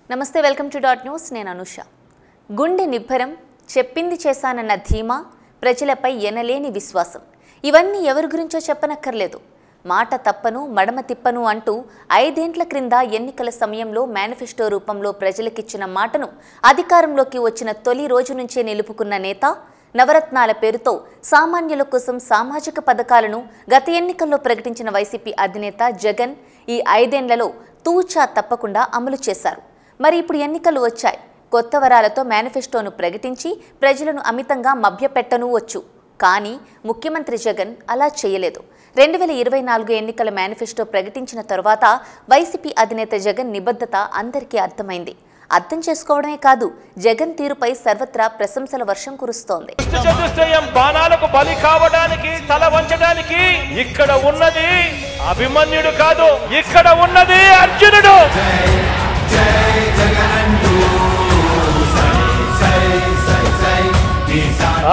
నమస్తే welcome to dot news నేను అనుష గుండె నిబ్బరం చెప్పింది చేశానన్న ధీమా ప్రజలపై ఎనలేని విశ్వాసం ఇవన్నీ ఎవరి గురించో చెప్పనక్కర్లేదు మాట తప్పను మడమ తిప్పను అంటూ 5 ఏండ్ల క్రింద ఎన్నికల సమయంలో మేనిఫెస్టో రూపంలో ప్రజలకిచ్చిన మాటను అధికారంలోకి వచ్చిన తొలి రోజు నుంచే నిలుపుకున్న నేత నవరత్నాల పేరుతో సామాన్యుల కోసం సామాజిక పథకాలను గత ఎన్నికల్లో ప్రకటించిన వైసీపీ అధినేత జగన్ ఈ 5 ఏండ్లలో తూచా తప్పకుండా అమలు చేశారు మరి ఇప్పుడు ఎన్నికలు వచ్చాయి కొత్త వరాలతో మేనిఫెస్టోను ప్రకటించి ప్రజలను అమితంగా మభ్యపెట్టను వచ్చు కానీ ముఖ్యమంత్రి జగన్ అలా చేయలేదు 2024 ఎన్నికల మేనిఫెస్టో ప్రకటించిన తర్వాత వైసీపీ అధినేత జగన్ నిబద్ధత అందరికీ అర్థమైంది అర్థం చేసుకోవడమే కాదు జగన్ తీరుపై సర్వత్రా ప్రశంసల వర్షం కురుస్తోంది బాణాలకు బలి కావడానికి తల వంచడానికి ఇక్కడ ఉన్నది అభిమన్యుడు కాదు ఇక్కడ ఉన్నది అర్జునుడు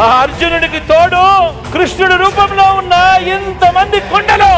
అర్జునుడికి తోడు కృష్ణుడి రూపంలో ఉన్న ఇంతమంది కొండలు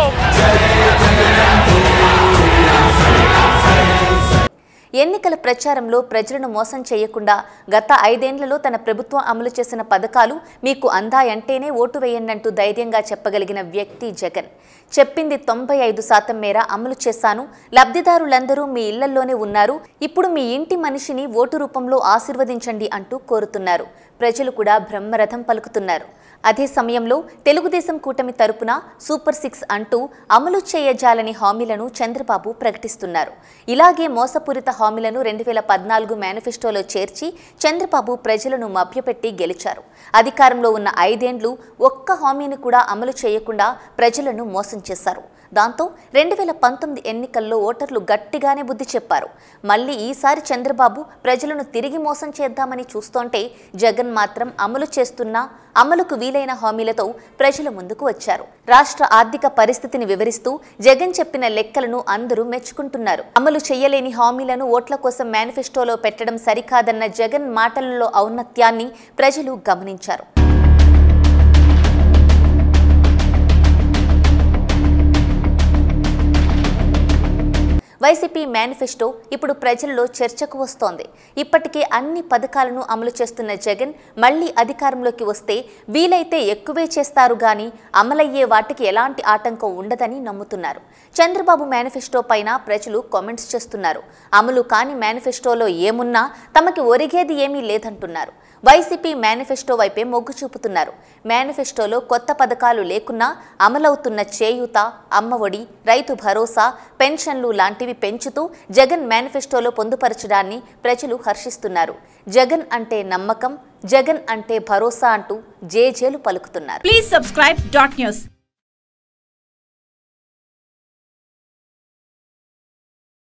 ఎన్నికల ప్రచారంలో ప్రజలను మోసం చేయకుండా గత 5 ఏండ్లలో తన ప్రభుత్వం అమలు చేసిన పథకాలు మీకు అందాయంటేనే ఓటు వేయండంటూ ధైర్యంగా చెప్పగలిగిన వ్యక్తి జగన్ చెప్పింది 95% మేర అమలు చేశాను లబ్ధిదారులందరూ మీ ఇళ్లలోనే ఉన్నారు ఇప్పుడు మీ ఇంటి మనిషిని ఓటు రూపంలో ఆశీర్వదించండి అంటూ కోరుతున్నారు ప్రజలు కూడా బ్రహ్మరథం పలుకుతున్నారు అదే సమయంలో తెలుగుదేశం కూటమి తరపున సూపర్ 6 అంటూ అమలు చేయజాలని హామీలను చంద్రబాబు ప్రకటిస్తున్నారు ఇలాగే మోసపూరిత హామీలను 2014 మేనిఫెస్టోలో చేర్చి చంద్రబాబు ప్రజలను మభ్యపెట్టి గెలిచారు అధికారంలో ఉన్న 5 ఏండ్లు ఒక్క హామీని కూడా అమలు చేయకుండా ప్రజలను మోసం చేశారు దాంతో 2019 ఎన్నికల్లో ఓటర్లు గట్టిగానే బుద్ధి చెప్పారు మళ్ళీ ఈసారి చంద్రబాబు ప్రజలను తిరిగి మోసం చేద్దామని చూస్తుంటే జగన్ మాత్రం అమలు చేస్తున్న అమలుకు వీలైన హామీలతో ప్రజల ముందుకు వచ్చారు రాష్ట్ర ఆర్థిక పరిస్థితిని వివరిస్తూ జగన్ చెప్పిన లెక్కలను అందరూ మెచ్చుకుంటున్నారు అమలు చేయలేని హామీలను ఓట్ల కోసం మేనిఫెస్టోలో పెట్టడం సరికాదన్న జగన్ మాటలలో ఔన్నత్యాన్ని ప్రజలు గమనించారు వైసీపీ మేనిఫెస్టో ఇప్పుడు ప్రజల్లో చర్చకు వస్తోంది ఇప్పటికే అన్ని పథకాలను అమలు చేస్తున్న జగన్ మళ్లీ అధికారంలోకి వస్తే వీలైతే ఎక్కువే చేస్తారు గాని అమలయ్యే వాటికి ఎలాంటి ఆటంకం ఉండదని నమ్ముతున్నారు చంద్రబాబు మేనిఫెస్టో పైన ప్రజలు కామెంట్స్ చేస్తున్నారు అమలు కాని మేనిఫెస్టోలో ఏమున్నా తమకి ఒరిగేది ఏమీ లేదంటున్నారు వైసీపీ మేనిఫెస్టో వైపే మొగ్గు చూపుతున్నారు మేనిఫెస్టోలో కొత్త పథకాలు లేకున్నా అమలవుతున్న చేయూత అమ్మఒడి రైతు భరోసా పెన్షన్లు లాంటివి పెంచుతూ జగన్ మేనిఫెస్టోలో పొందుపరచడాన్ని ప్రజలు హర్షిస్తున్నారు జగన్ అంటే నమ్మకం జగన్ అంటే భరోసా అంటూ జేజేలు పలుకుతున్నారు ప్లీజ్ సబ్స్క్రైబ్ డాట్ న్యూస్